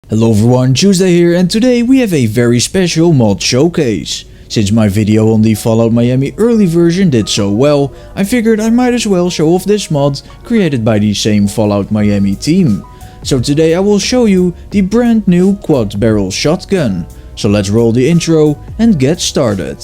Hello everyone, Tuesday here, and today we have a very special mod showcase. Since my video on the Fallout Miami early version did so well, I figured I might as well show off this mod created by the same Fallout Miami team. So today I will show you the brand new quad barrel shotgun. So let's roll the intro and get started.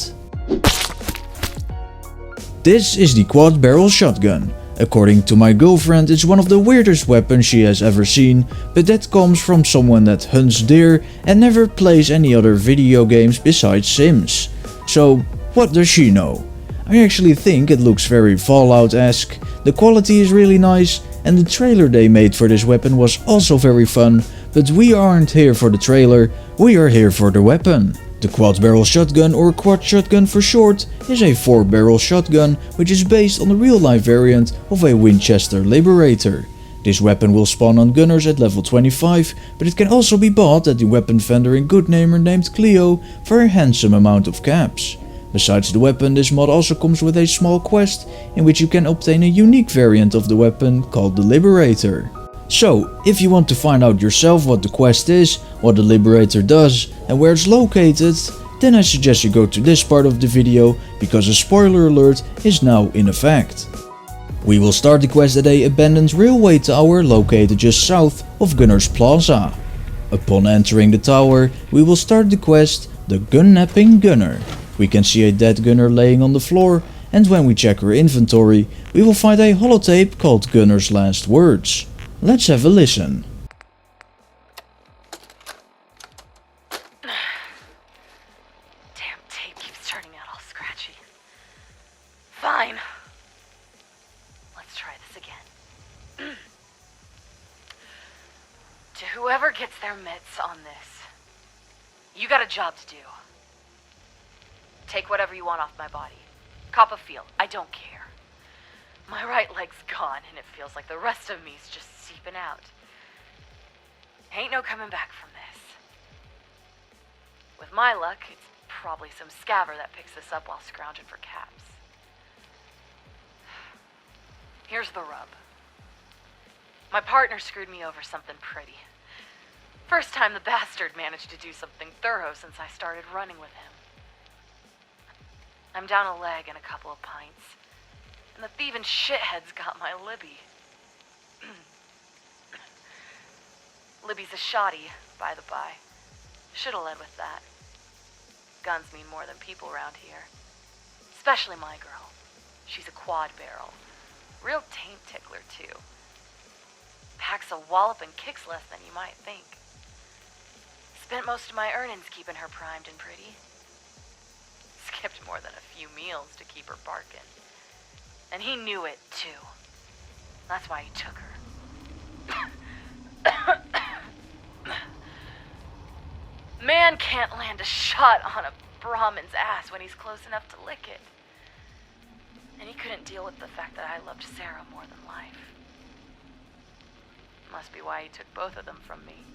This is the quad barrel shotgun. According to my girlfriend, it's one of the weirdest weapons she has ever seen, but that comes from someone that hunts deer and never plays any other video games besides Sims. So, what does she know? I actually think it looks very Fallout-esque, the quality is really nice, and the trailer they made for this weapon was also very fun, but we aren't here for the trailer, we are here for the weapon. The quad barrel shotgun, or quad shotgun for short, is a 4-barrel shotgun which is based on the real life variant of a Winchester Liberator. This weapon will spawn on gunners at level 25, but it can also be bought at the weapon vendor in Goodneighbour named Cleo for a handsome amount of caps. Besides the weapon, this mod also comes with a small quest in which you can obtain a unique variant of the weapon called the Liberator. So, if you want to find out yourself what the quest is, what the Liberator does and where it's located, then I suggest you go to this part of the video because a spoiler alert is now in effect. We will start the quest at a abandoned railway tower located just south of Gunners Plaza. Upon entering the tower, we will start the quest, the Gun-napping Gunner. We can see a dead gunner laying on the floor, and when we check her inventory, we will find a holotape called Gunner's Last Words. Let's have a listen. Damn tape keeps turning out all scratchy. Fine. Let's try this again. To whoever gets their mitts on this, you got a job to do. Take whatever you want off my body. Cop a feel. I don't care. My right leg's gone, and it feels like the rest of me's just seeping out. Ain't no coming back from this. With my luck, it's probably some scaver that picks this up while scrounging for caps. Here's the rub. My partner screwed me over something pretty. First time the bastard managed to do something thorough since I started running with him. I'm down a leg and a couple of pints. And the thieving shithead's got my Libby. Libby's a shoddy, by the by. Should've led with that. Guns mean more than people around here. Especially my girl. She's a quad barrel. Real taint tickler, too. Packs a wallop and kicks less than you might think. Spent most of my earnings keeping her primed and pretty. Skipped more than a few meals to keep her barking. And he knew it, too. That's why he took her. Man can't land a shot on a Brahmin's ass when he's close enough to lick it. And he couldn't deal with the fact that I loved Sarah more than life. Must be why he took both of them from me.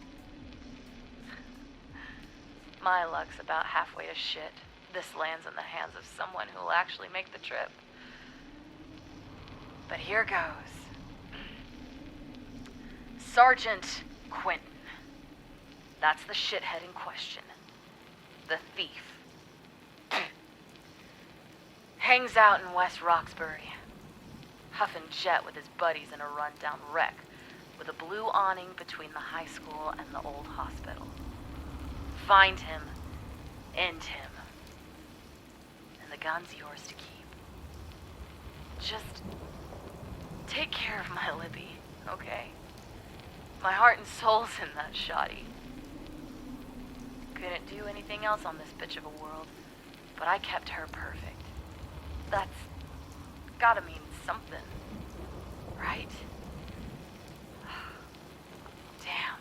My luck's about halfway to shit. This lands in the hands of someone who'll actually make the trip. But here goes. Sergeant Quentin. That's the shithead in question. The thief. Hangs out in West Roxbury. Huffing jet with his buddies in a rundown wreck with a blue awning between the high school and the old hospital. Find him. End him. And the gun's yours to keep. Just take care of my Libby, okay? My heart and soul's in that shoddy. Couldn't do anything else on this bitch of a world, but I kept her perfect. That's gotta mean something, right? Damn.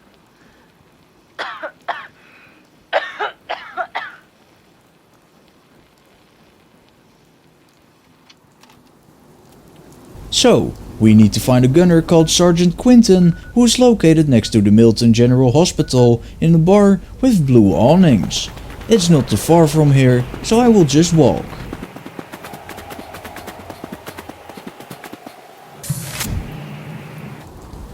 So, we need to find a gunner called Sergeant Quinton, who is located next to the Milton General Hospital in a bar with blue awnings. It's not too far from here, so I will just walk.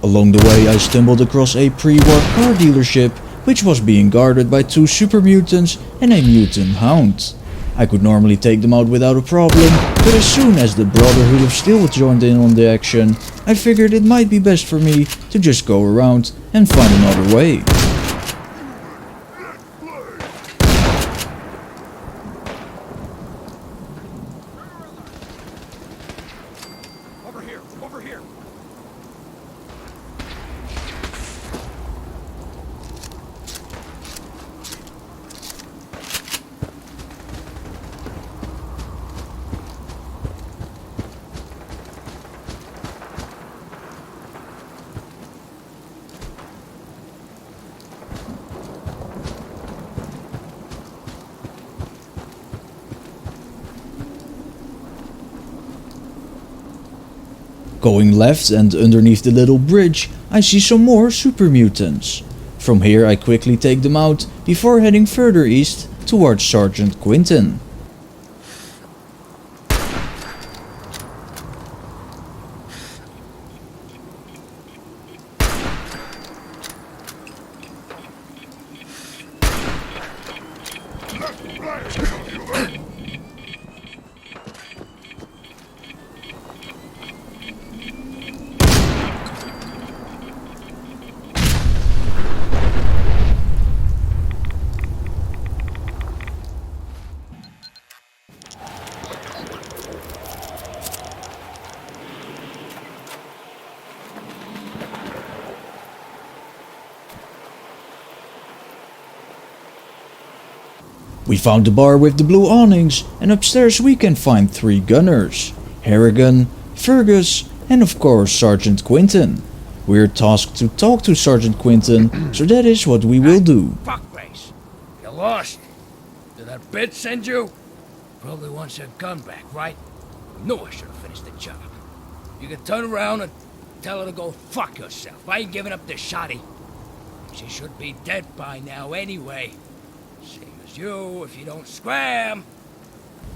Along the way I stumbled across a pre-war car dealership which was being guarded by 2 super mutants and a mutant hound. I could normally take them out without a problem, but as soon as the Brotherhood of Steel joined in on the action, I figured it might be best for me to just go around and find another way. Over here! Going left and underneath the little bridge, I see some more super mutants. From here I quickly take them out before heading further east towards Sergeant Quinton. We found the bar with the blue awnings, and upstairs we can find 3 gunners: Harrigan, Fergus and of course Sergeant Quinton. We're tasked to talk to Sergeant Quinton, so that is what we will do. Fuckface! You lost? Did that bitch send you? Probably wants her gun back, right? Knew I should have finished the job. You can turn around and tell her to go fuck herself. I ain't giving up this shoddy. She should be dead by now anyway. Same as you if you don't scram.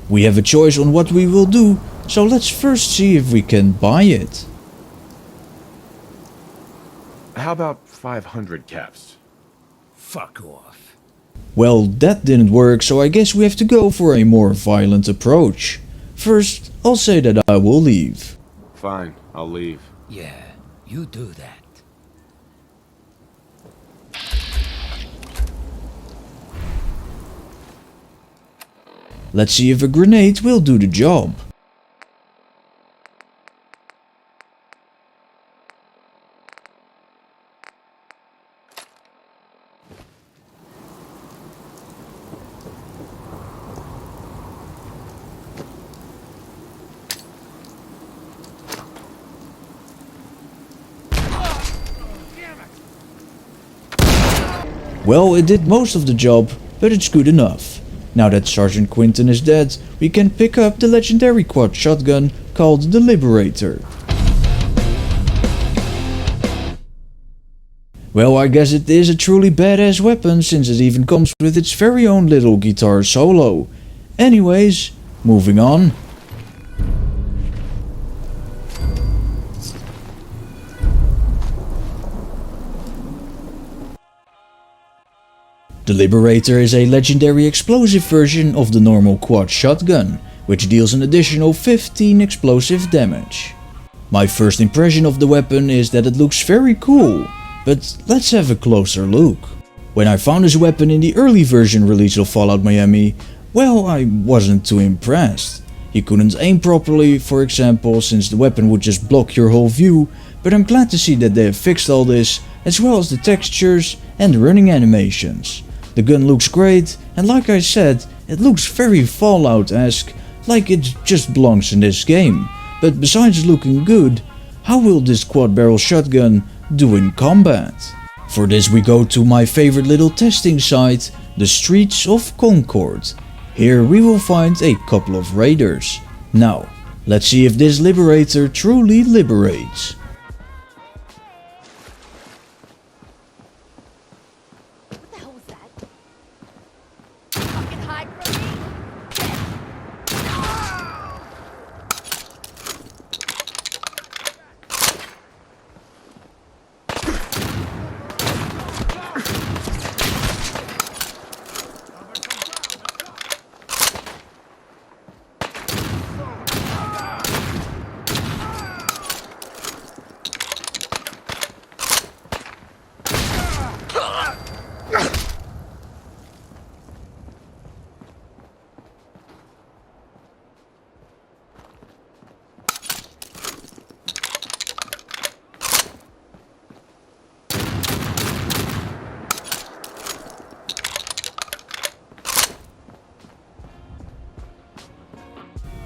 We have a choice on what we will do, so let's first see if we can buy it. How about 500 caps? Fuck off. Well, that didn't work, so I guess we have to go for a more violent approach. First, I'll say that I will leave. Fine, I'll leave. Yeah, you do that. Let's see if a grenade will do the job. Well, it did most of the job, but it's good enough. Now that Sergeant Quinton is dead, we can pick up the legendary quad shotgun called the Liberator. Well, I guess it is a truly badass weapon since it even comes with its very own little guitar solo. Anyways, moving on. The Liberator is a legendary explosive version of the normal quad shotgun, which deals an additional 15 explosive damage. My first impression of the weapon is that it looks very cool, but let's have a closer look. When I found this weapon in the early version release of Fallout Miami, well, I wasn't too impressed. You couldn't aim properly, for example, since the weapon would just block your whole view, but I'm glad to see that they have fixed all this, as well as the textures and running animations. The gun looks great, and like I said, it looks very Fallout-esque, like it just belongs in this game. But besides looking good, how will this quad barrel shotgun do in combat? For this we go to my favorite little testing site, the Streets of Concord. Here we will find a couple of raiders. Now, let's see if this Liberator truly liberates.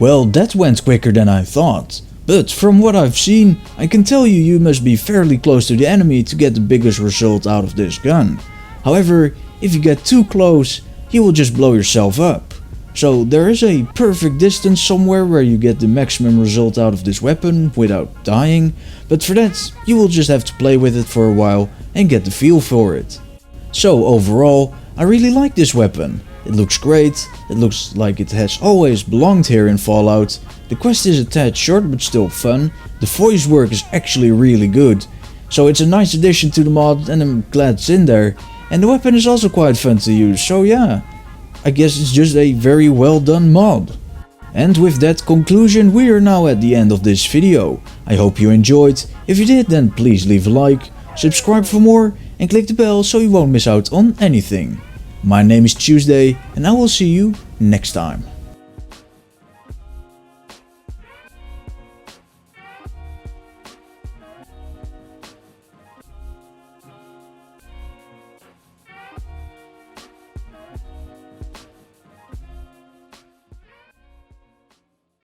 Well, that went quicker than I thought. But from what I've seen, I can tell you must be fairly close to the enemy to get the biggest result out of this gun. However, if you get too close, you will just blow yourself up. So there is a perfect distance somewhere where you get the maximum result out of this weapon without dying, but for that you will just have to play with it for a while and get the feel for it. So overall, I really like this weapon. It looks great, it looks like it has always belonged here in Fallout. The quest is a tad short but still fun, the voice work is actually really good. So it's a nice addition to the mod and I'm glad it's in there. And the weapon is also quite fun to use, so yeah. I guess it's just a very well done mod. And with that conclusion we are now at the end of this video. I hope you enjoyed. If you did, then please leave a like, subscribe for more and click the bell so you won't miss out on anything. My name is Tuesday and I will see you next time.